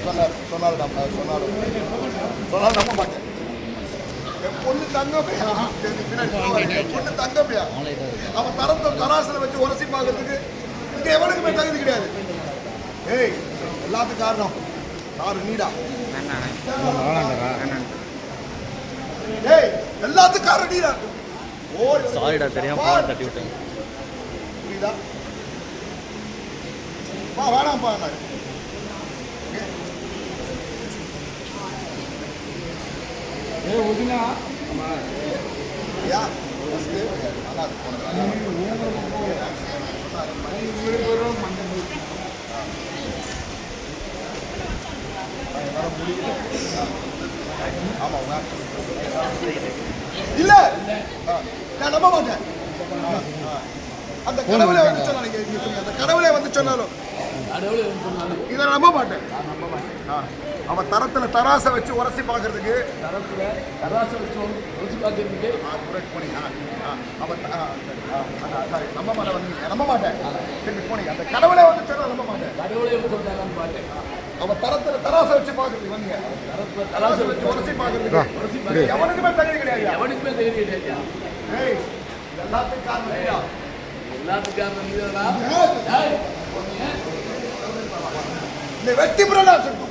சொன்னாலும் நம்ப மாட்டேன். என் பொண்ணு தங்கப்பையா, என் பொண்ணு தங்கப்பையா. அவன் தரத்தை தராசில் வச்சு உரசி பார்க்கறதுக்கு இங்கே எவனுக்குமே தகுதி கிடையாது. ஏய், எல்லாத்துக்கும் காரணம் யாரு? நீடா. ஏய், எல்லாத்துக்கும் காரணம் நீடா. சாரிடா, தெரியாம தட்டி விட்டேன். புரியுதா? வேணாம்ப்பா. யா நல்லா ஆமாம் இல்ல நான் நம்ப மாட்டேன். அந்த கடவுளே வந்து சொன்னாலும் அந்த கடவுளே வந்து சொன்னாலும் இதை நம்ப மாட்டேன். அவன் தரத்துல தராசை வச்சு உரசி பார்க்கறதுக்கு நம்ப மாட்டேன். திருப்பி போனீங்க அந்த கடவுளே வந்து சொன்னா நம்ப மாட்டேன். அவன் தரத்துல தராசை வச்சு பார்க்கறதுக்கு வந்தீங்க. தராசை வச்சு உரசி பார்க்கறதுக்கு எவனுக்குமே தகுதி கிடையாது. எல்லாத்துக்கும் காரணம் இந்த வெட்டி புரடா சொல்லுங்க.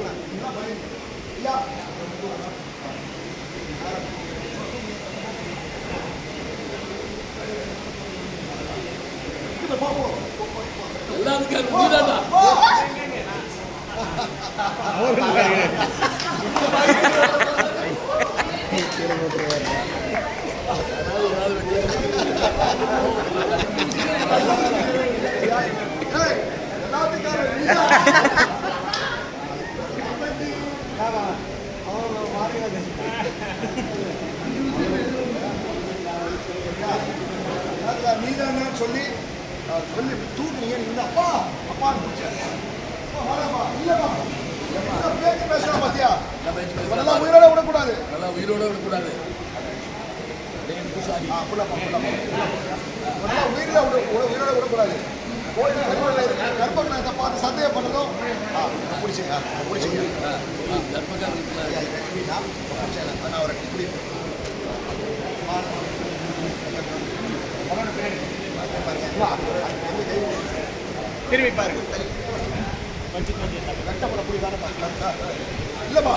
நீதான் சொல்லி சொல்லி தூக்குறீங்க. நீங்க அப்பா அப்பா இல்லப்பா பேச்சு பேசலாம். பாத்தியா, உயிரோட விடக்கூடாது. உயிரோட விடக்கூடாது. உயிரோட விடக்கூடாது. கர்ப்பகிரகத்தை பார்த்து சந்தேகப்பட்டதும் பிடிச்சிங்க. திரும்பி பாருங்க. இல்லம்மா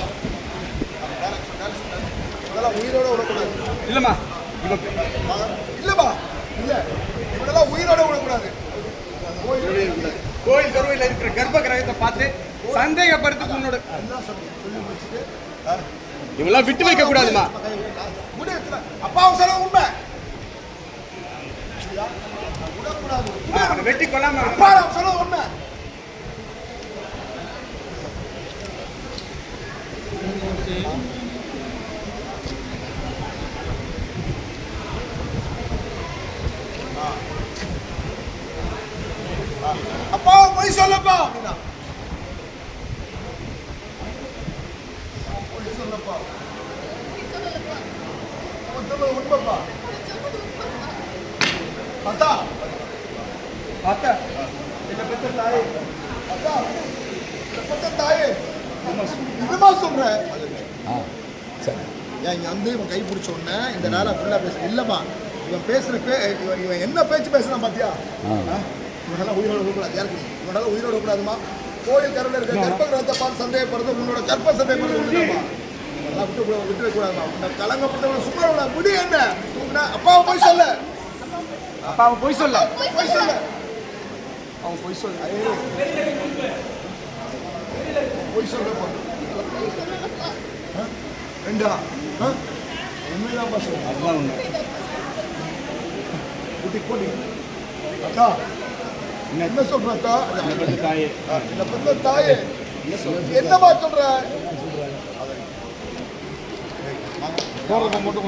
இதெல்லாம் உயிரோட விடக்கூடாது. இல்லம்மா இல்லம்மா இல்ல இவனெல்லாம் உயிரோட விடக்கூடாது. கோயில் கருவையில் இருக்கிற கர்ப்ப கிரகத்தை பார்த்து சந்தேகப்படுறதுக்கு உன்னோட இவெல்லாம் விட்டு வைக்க கூடாதுமா. அப்பாவும் சொல்ல உண்மை வெட்டி கொள்ளாம அப்பா சொல்ல உண்மை. அப்பாவை போய் சொல்லப்பா அப்படின்னா போய் சொல்லப்பா உண்மைப்பா. அத்தா அத்தா என்ன பெற்ற தாயே, அத்தா பெற்ற தாயே இதுமா சொல்ற. ஏன் இங்க வந்து இவன் கை பிடிச்ச உடனே இந்த நேரம் ஃபுல்லா பேச இல்லப்பா. இவன் பேசுற இவன் என்ன பேச்சு பேசுறான் பாத்தியா? இவனெல்லாம் உயிரோட விடக்கூடாது. யாருக்கு இவனால உயிரோட விடக்கூடாதுமா. கோயில் கருவில் இருக்க கர்ப்ப கிரகத்தை பார்த்து சந்தேகப்படுறது உன்னோட கர்ப்ப சந்தேகப்படுறது ஒண்ணுதாம்மா. அதெல்லாம் விட்டு வைக்கூடாதுமா. உன்னை கலங்கப்பட்டவன சும்மா விட முடி என்ன தூக்குனா அப்பாவை போய் சொல்ல. அப்பாவை போய் சொல்ல. போய் சொல்ல. அவன் போய் சொல்ல. போய் சொல்ல. ரெண்டா உண்மைதான்ப்பா சொல்ல. அதுதான் உண்மை. குட்டி போட்டி அக்கா என்ன சொல்ற? அக்கா தாயே என்ன பெற்ற தாயே என்னமா சொல்ற? போறத மட்டும்